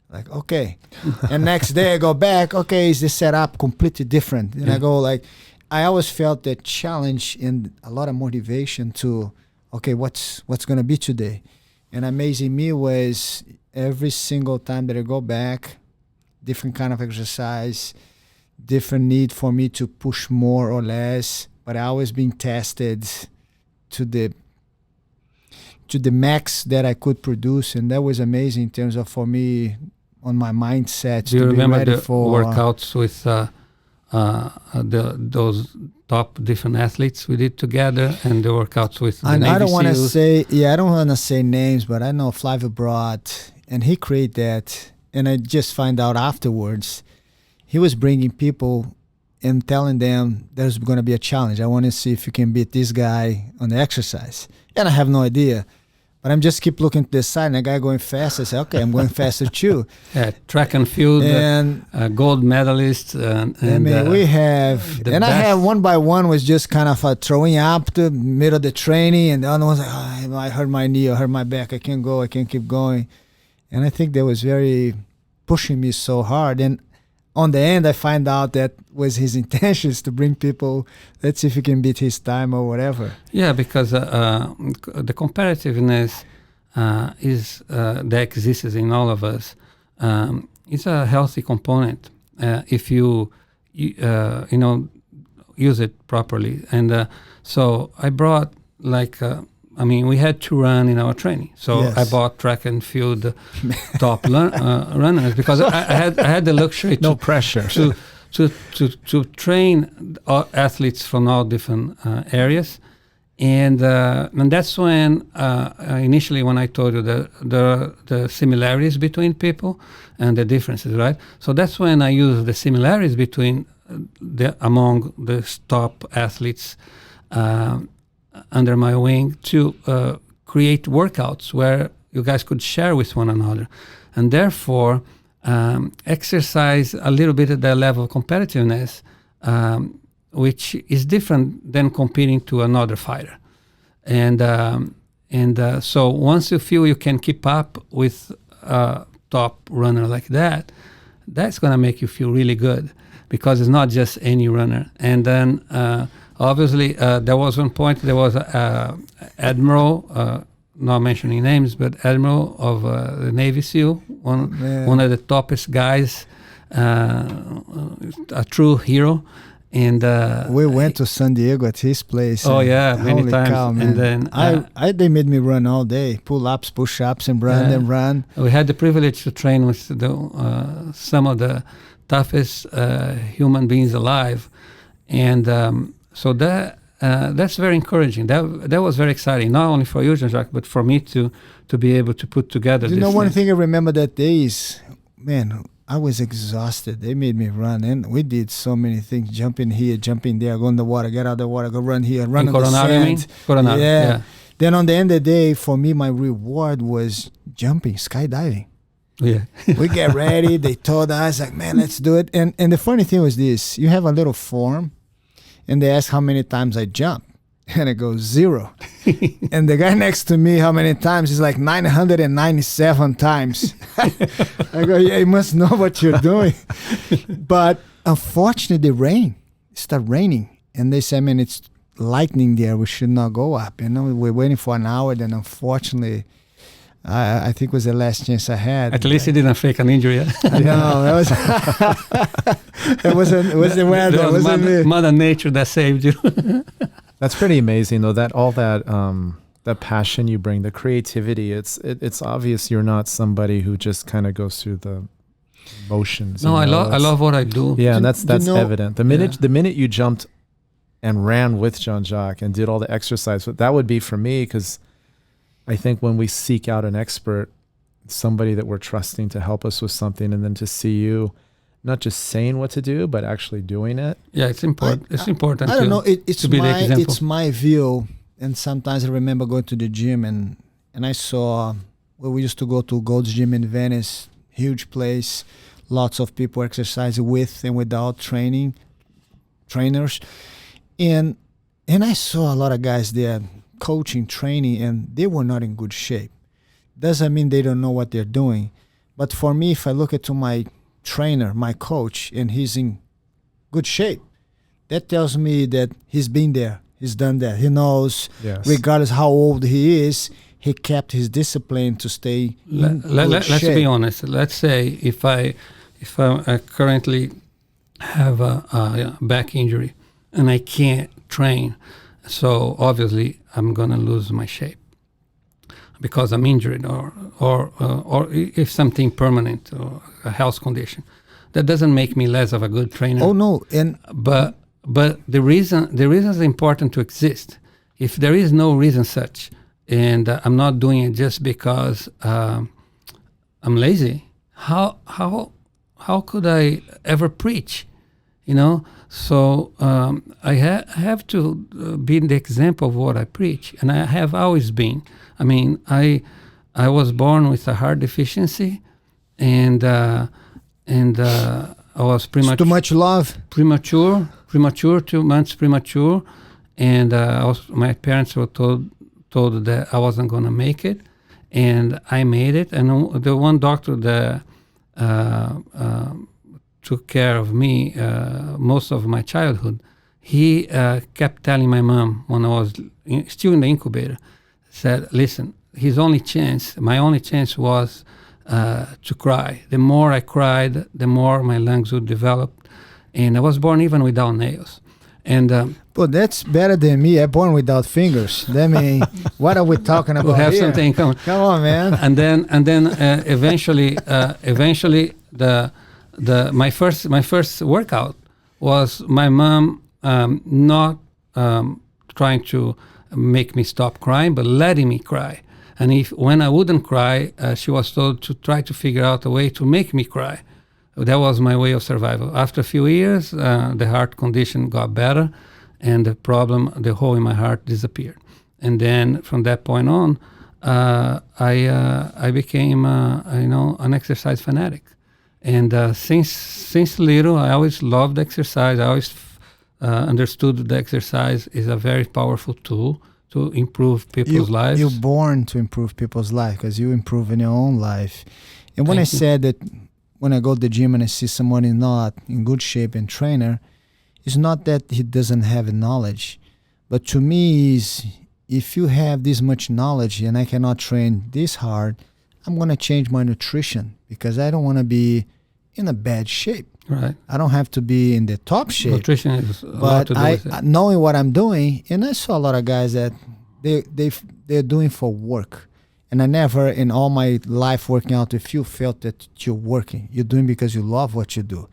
Like, okay. And next day I go back, okay, is this setup completely different? And I go like, I always felt that challenge and a lot of motivation to, okay, what's gonna be today? And amazing me was every single time that I go back, different kind of exercise, different need for me to push more or less, but I always been tested to the max that I could produce, and that was amazing in terms of, for me, on my mindset. Do you remember the workouts with those top different athletes we did together, and the workouts with the Navy I don't want to SEALs? say, I don't want to say names, but I know Flavio brought, and he created that, and I just find out afterwards, he was bringing people and telling them there's going to be a challenge. I want to see if you can beat this guy on the exercise. And I have no idea. But I'm just keep looking to the side, and a guy going fast. I say, okay, I'm going faster too. Yeah, track and field, and gold medalist. We have, and I have one by one was just kind of throwing up the middle of the training, and the other one's like, I hurt my knee, I hurt my back, I can't go, I can't keep going. And I think that was very pushing me so hard. And on the end, I find out that was his intentions to bring people, let's see if he can beat his time or whatever. Yeah, because the competitiveness that exists in all of us is a healthy component if you use it properly. And so I brought we had to run in our training. So yes. I bought track and field top runners because I had the luxury no pressure to train athletes from all different areas, and that's when initially when I told you the similarities between people and the differences, right? So that's when I used the similarities between among the top athletes under my wing to create workouts where you guys could share with one another, and therefore exercise a little bit at that level of competitiveness, which is different than competing to another fighter. And so once you feel you can keep up with a top runner like that, that's going to make you feel really good, because it's not just any runner. And then obviously, there was one point, there was Admiral, not mentioning names, but Admiral of the Navy SEAL, one of the toppest guys, a true hero. And we went to San Diego at his place. Oh yeah, many times. Cow, and then they made me run all day, pull-ups, push-ups, and run and run. We had the privilege to train with some of the toughest human beings alive, and so that's very encouraging. That was very exciting, not only for you, Jean Jacques, but for me to be able to put together. One thing I remember that day is, man, I was exhausted. They made me run, and we did so many things: jumping here, jumping there, go in the water, get out of the water, go run here, run In on the Coronado, you mean? sand. Coronado, Yeah. yeah. Then on the end of the day, for me, my reward was jumping, skydiving. Yeah. We get ready. They told us, like, man, let's do it. And the funny thing was this: you have a little form, and they ask how many times I jump, and it goes 0. And the guy next to me, how many times? He's like 997 times. I go, yeah, you must know what you're doing. But unfortunately, it started raining, and they said, man, it's lightning there. We should not go up. We're waiting for an hour. Then unfortunately, I think it was the last chance I had. At least he didn't fake an injury. No, that was it was the weather. It was Mother Nature that saved you. That's pretty amazing, though. That all that passion you bring, the creativity. It's obvious you're not somebody who just kind of goes through the motions. No, I love what I do. Yeah, and that's evident. The minute you jumped and ran with Jean Jacques and did all the exercise, that would be for me, because I think when we seek out an expert, somebody that we're trusting to help us with something, and then to see you not just saying what to do, but actually doing it. Yeah, it's important. It's important. I don't know. It's my view. And sometimes I remember going to the gym and I saw where we used to go to Gold's Gym in Venice, huge place, lots of people exercise with and without trainers. And I saw a lot of guys there coaching, training, and they were not in good shape. Doesn't mean they don't know what they're doing. But for me, if I look at my trainer, my coach, and he's in good shape, that tells me that he's been there, he's done that. He knows, regardless how old he is, he kept his discipline to stay in good shape. Let's be honest. Let's say if I currently have a back injury and I can't train, so obviously I'm gonna lose my shape because I'm injured, or if something permanent or a health condition. That doesn't make me less of a good trainer. Oh no, but the reason is important to exist. If there is no reason such, and I'm not doing it just because I'm lazy, how could I ever preach? So I have to be the example of what I preach, and I have always been. I mean, I was born with a heart deficiency, and I was too much love. Premature, 2 months premature, and my parents were told that I wasn't going to make it, and I made it. And the one doctor that took care of me most of my childhood, he kept telling my mom when I was still in the incubator, said, listen, my only chance was to cry. The more I cried, the more my lungs would develop. And I was born even without nails. And but that's better than me. I'm born without fingers. I mean, what are we talking about? We'll have here? something in common. Come on, man. And then eventually my first workout was my mom not trying to make me stop crying, but letting me cry. And when I wouldn't cry, she was told to try to figure out a way to make me cry. That was my way of survival. After a few years, the heart condition got better, and the hole in my heart disappeared. And then from that point on, I became an exercise fanatic. And since little, I always loved exercise. I always understood that exercise is a very powerful tool to improve people's lives. You're born to improve people's life because you improve in your own life. And when I said that when I go to the gym and I see someone is not in good shape and trainer, it's not that he doesn't have knowledge. But to me, is if you have this much knowledge and I cannot train this hard, I'm going to change my nutrition because I don't want to be in a bad shape. Right. I don't have to be in the top shape. Nutrition is a lot to do with it. Knowing what I'm doing, and I saw a lot of guys that they're doing for work. And I never, in all my life working out with you, felt that you're working. You're doing because you love what you do.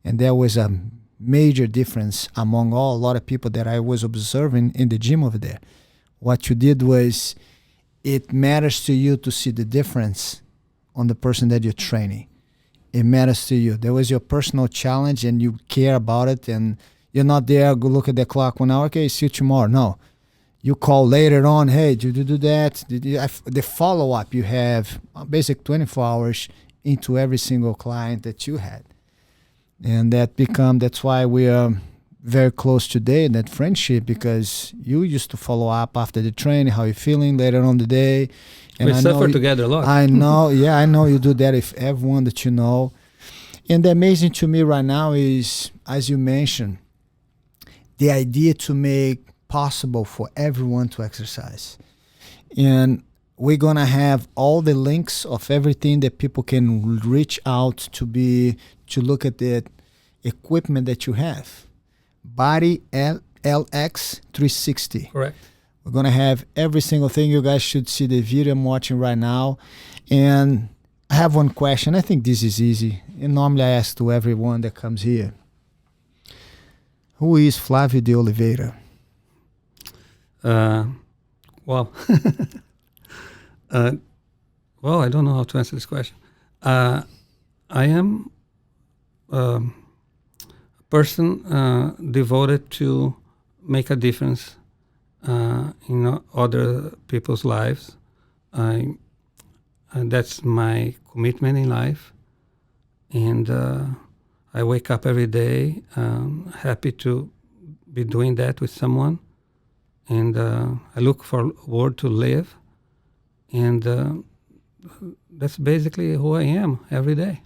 And there was a major difference among a lot of people that I was observing in the gym over there. What you did was, it matters to you to see the difference on the person that you're training. it matters to you. There was your personal challenge and you care about it, and you're not there, go look at the clock 1 hour, okay, see you tomorrow. No. You call later on, hey, did you do that? The follow-up, you have basic 24 hours into every single client that you had. And that's why we are very close today in that friendship, because you used to follow up after the training, how you feeling later on the day. And we suffer together a lot. I know, yeah, I know you do that with everyone that you know. And the amazing to me right now is, as you mentioned, the idea to make possible for everyone to exercise. And we're going to have all the links of everything that people can reach out to look at the equipment that you have. Body LX 360. Correct. We're going to have every single thing. You guys should see the video I'm watching right now. And I have one question. I think this is easy. And normally I ask to everyone that comes here. Who is Flavio DeOliveira? Well, I don't know how to answer this question. I am a person devoted to make a difference in other people's lives. And that's my commitment in life. And I wake up every day happy to be doing that with someone. And I look forward to live. And that's basically who I am every day.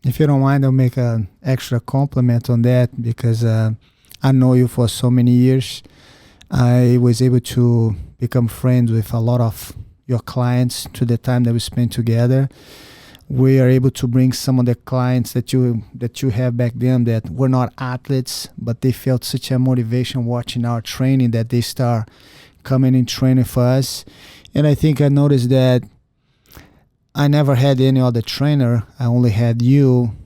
If you don't mind, I'll make an extra compliment on that, because I know you for so many years. I was able to become friends with a lot of your clients to the time that we spent together. We are able to bring some of the clients that you have back then that were not athletes, but they felt such a motivation watching our training that they start coming and training for us. And I think I noticed that I never had any other trainer. I only had you,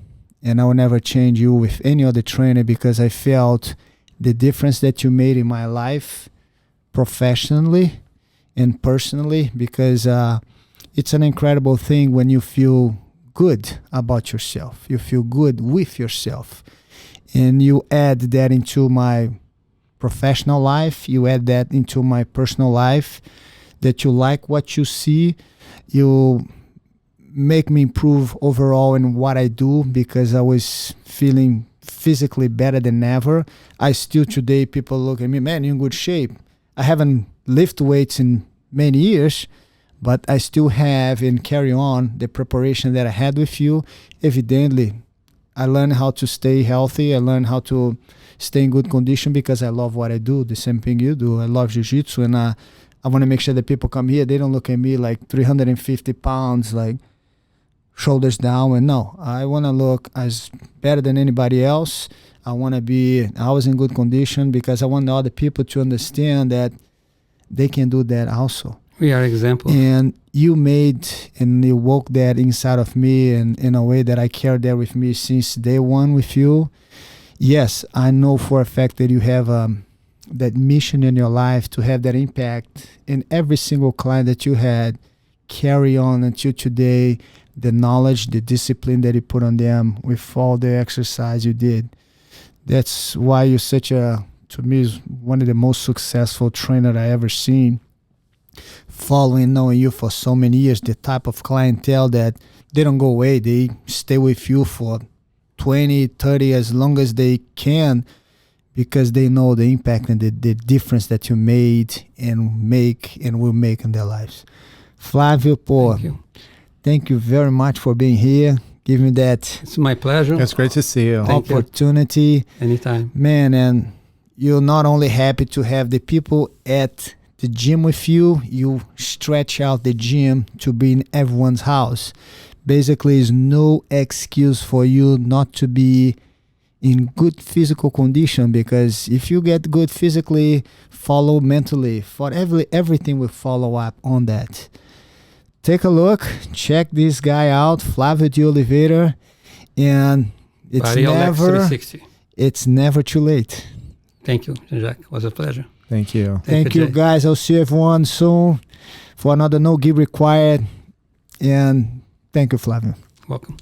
and I will never change you with any other trainer, because I felt the difference that you made in my life professionally and personally, because it's an incredible thing when you feel good about yourself. You feel good with yourself. And you add that into my professional life. You add that into my personal life, that you like what you see. You make me improve overall in what I do, because I was feeling physically better than ever. I still today, people look at me, man, you're in good shape. I haven't lifted weights in many years, but I still have and carry on the preparation that I had with you. Evidently, I learned how to stay healthy. I learned how to stay in good condition because I love what I do, the same thing you do. I love jiu-jitsu, and I want to make sure that people come here, they don't look at me like 350 pounds, like shoulders down. And no, I want to look as better than anybody else. I want to be always in good condition, because I want other people to understand that they can do that also. We are examples. And you made and you woke that inside of me, and in a way that I carried that with me since day one with you. Yes, I know for a fact that you have that mission in your life to have that impact in every single client that you had, carry on until today, the knowledge, the discipline that you put on them with all the exercise you did. That's why you're such a, to me, is one of the most successful trainers I ever seen. Following, knowing you for so many years, the type of clientele that they don't go away, they stay with you for 20, 30, as long as they can, because they know the impact and the difference that you made and make and will make in their lives. Flavio, thank you very much for being here. Give me that. It's my pleasure. It's great to see you. Opportunity. Anytime. Man, and you're not only happy to have the people at the gym with you, you stretch out the gym to be in everyone's house. Basically, there's no excuse for you not to be in good physical condition, because if you get good physically, follow mentally. For everything will follow up on that. Take a look, check this guy out, Flavio DeOliveira, and it's never too late. Thank you, Jean Jacques. It was a pleasure. Thank you. Thank you, guys. I'll see everyone soon for another No Gi Required. And thank you, Flavio. Welcome.